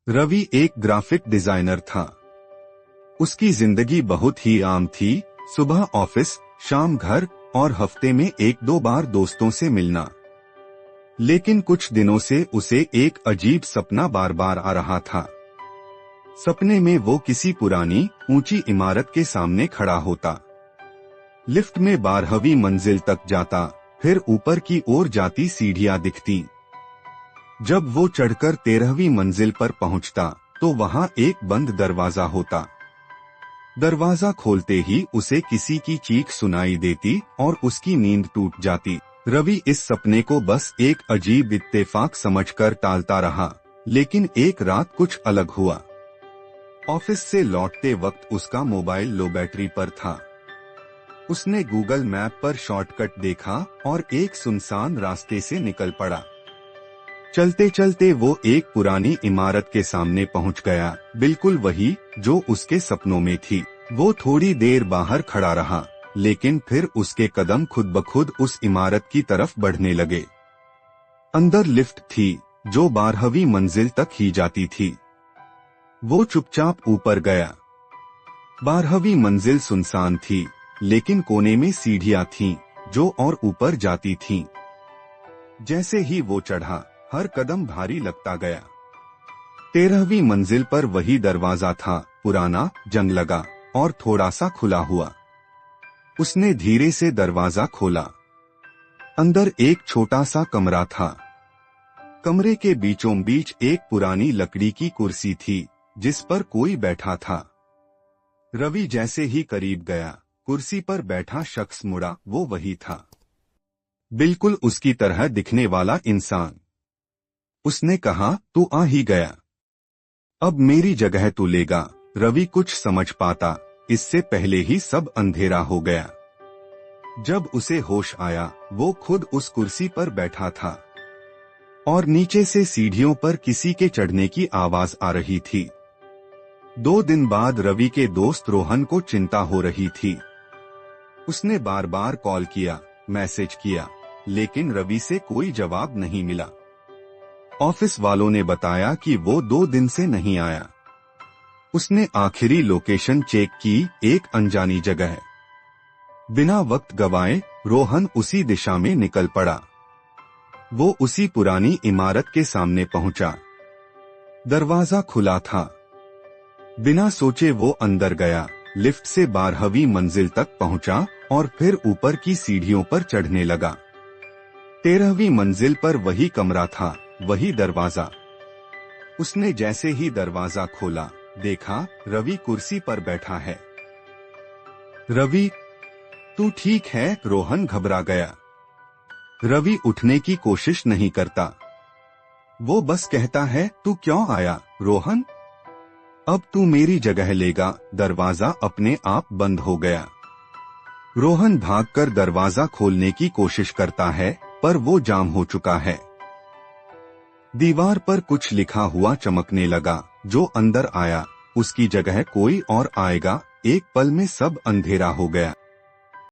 रवि एक graphic designer था। उसकी जिंदगी बहुत ही आम थी। सुबह ऑफिस, शाम घर और हफ्ते में एक दो बार दोस्तों से मिलना। लेकिन कुछ दिनों से उसे एक अजीब सपना बार बार आ रहा था। सपने में वो किसी पुरानी ऊंची इमारत के सामने खड़ा होता। लिफ्ट में 12वीं मंजिल तक जाता, फिर ऊपर की ओर जाती सीढ़ियां दिखती। जब वो चढ़कर 13वीं मंजिल पर पहुंचता तो वहां एक बंद दरवाजा होता। दरवाजा खोलते ही उसे किसी की चीख सुनाई देती और उसकी नींद टूट जाती। रवि इस सपने को बस एक अजीब इत्तेफाक समझकर टालता रहा, लेकिन एक रात कुछ अलग हुआ। ऑफिस से लौटते वक्त उसका मोबाइल लो बैटरी पर था। उसने गूगल मैप पर शॉर्टकट देखा और एक सुनसान रास्ते से निकल पड़ा। चलते चलते वो एक पुरानी इमारत के सामने पहुंच गया, बिल्कुल वही जो उसके सपनों में थी। वो थोड़ी देर बाहर खड़ा रहा, लेकिन फिर उसके कदम खुद ब खुद उस इमारत की तरफ बढ़ने लगे। अंदर लिफ्ट थी जो 12वीं मंजिल तक ही जाती थी। वो चुपचाप ऊपर गया। 12वीं मंजिल सुनसान थी, लेकिन कोने में सीढ़ियां थीं जो और ऊपर जाती थीं। जैसे ही वो चढ़ा, हर कदम भारी लगता गया। 13वीं मंजिल पर वही दरवाजा था, पुराना, जंग लगा और थोड़ा सा खुला हुआ। उसने धीरे से दरवाजा खोला। अंदर एक छोटा सा कमरा था। कमरे के बीचों बीच एक पुरानी लकड़ी की कुर्सी थी जिस पर कोई बैठा था। रवि जैसे ही करीब गया, कुर्सी पर बैठा शख्स मुड़ा। वो वही था, बिल्कुल उसकी तरह दिखने वाला इंसान। उसने कहा, तू आ ही गया। अब मेरी जगह तू लेगा। रवि कुछ समझ पाता इससे पहले ही सब अंधेरा हो गया। जब उसे होश आया, वो खुद उस कुर्सी पर बैठा था और नीचे से सीढ़ियों पर किसी के चढ़ने की आवाज आ रही थी। 2 दिन बाद रवि के दोस्त रोहन को चिंता हो रही थी। उसने बार बार कॉल किया, मैसेज किया, लेकिन रवि से कोई जवाब नहीं मिला। ऑफिस वालों ने बताया कि वो 2 दिन से नहीं आया। उसने आखिरी लोकेशन चेक की, एक अनजानी जगह। बिना वक्त गवाए रोहन उसी दिशा में निकल पड़ा। वो उसी पुरानी इमारत के सामने पहुंचा। दरवाजा खुला था। बिना सोचे वो अंदर गया, लिफ्ट से 12वीं मंजिल तक पहुंचा और फिर ऊपर की सीढ़ियों पर चढ़ने लगा। 13वीं मंजिल पर वही कमरा था, वही दरवाजा। उसने जैसे ही दरवाजा खोला, देखा रवि कुर्सी पर बैठा है। रवि, तू ठीक है? रोहन घबरा गया। रवि उठने की कोशिश नहीं करता। वो बस कहता है, तू क्यों आया रोहन? अब तू मेरी जगह लेगा। दरवाजा अपने आप बंद हो गया। रोहन भागकर दरवाजा खोलने की कोशिश करता है, पर वो जाम हो चुका है। दीवार पर कुछ लिखा हुआ चमकने लगा, जो अंदर आया उसकी जगह कोई और आएगा। एक पल में सब अंधेरा हो गया।